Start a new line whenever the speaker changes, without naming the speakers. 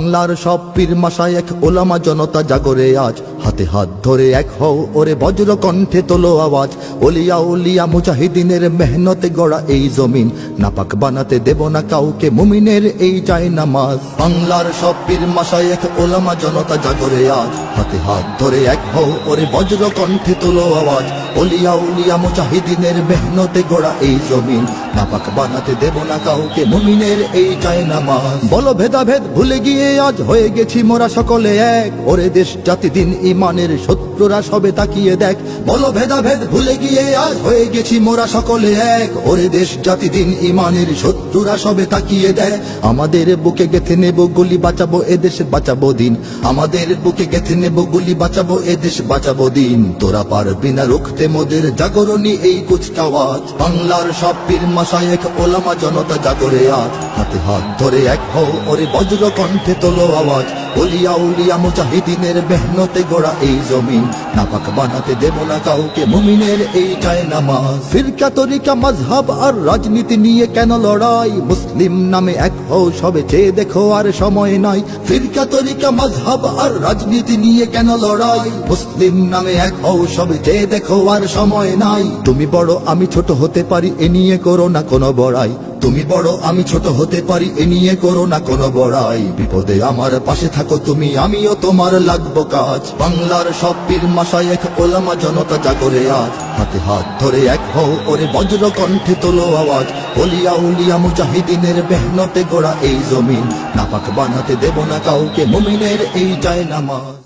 বাংলার সব পীর মাশায়েখ ওলামা জনতা জাগরে আজ, হাতে হাত ধরে এক হও ওরে বজ্র কণ্ঠে তোলো আওয়াজ। ওলিয়া উলিয়া মুজাহিদিনের মেহনতে গড়া এই জমিন, নাপাক বানাতে দেব না কাউকে মুমিনের এই চাই নামাজ। বাংলার সব পীর মাশায়েখ ওলামা জনতা জাগরে আজ, হাতে হাত ধরে এক হও ওরে বজ্র কণ্ঠে তোলো আওয়াজ। ওলিয়া উলিয়া মুজাহিদিনের মেহনতে গড়া এই জমিন, নাপাক বানাতে দেব না কাউকে মুমিনের এই চাই নামাজ। বলো ভেদাভেদ ভুলে গিয়ে আজ হয়ে গেছি মোরা সকলে এক, ওরে দেশ জাতি দিন ইমানের শত্রুরা সবে তাকিয়ে দেখ। বলো ভেদাভেদ ভুলে গিয়ে আজ হয়ে গেছি মোরা সকলে এক, ওরে দেশ জাতি দিন ইমানের শত্রুরা সবে তাকিয়ে দেখ। আমাদের বুকে গেঁথে নেব গুলি, বাঁচাবো এদেশ বাঁচাবো দিন। আমাদের বুকে গেঁথে নেব গুলি, বাঁচাবো এদেশ বাঁচাবো দিন। তোরা পারবি না রুখতে মোদের জাগরণী এই কুচকাওয়াজ। বাংলার সব পীর মাশায়েখ ওলামা জনতা জাগরে আজ, হাতে হাত ধরে এক হও ওরে বজ্র কণ্ঠে তোলো আওয়াজ। ওলিয়া উলিয়া মুজাহিদিনের মেহনতে গড়া এই জমিন, নাপাক বানাতে দেব না কাউকে মুমিনের এই চাই নামাজ। ফিরকা তরিকা মাযহাব আর রাজনীতি নিয়ে কেন লড়াই, মুসলিম নামে এক হও সবে চেয়ে দেখো আর সময় নাই। ফিরকা তরিকা মাযহাব আর রাজনীতি নিয়ে কেন লড়াই, মুসলিম নামে এক হও সবে চেয়ে দেখো আর সময় নাই। তুমি বড় আমি ছোট হতে পারি এ নিয়ে করো না কোনো বড়াই, তুমি বড় আমি ছোট হতে পারি এ নিয়ে করো না কোনো বড়াই। বিপদে আমার পাশে থাকো তুমি, আমিও তোমার লাগবো কাজ। বাংলার সব পীর মাশায়েখ ওলামা জনতা জাগরে আজ, হাতে হাত ধরে এক হও ওরে বজ্র কণ্ঠে তোলো আওয়াজ। ওলিয়া উলিয়া মুজাহিদিনের মেহনতে গড়া এই জমিন, নাপাক বানাতে দেব না কাউকে মুমিনের এই চাই নামাজ।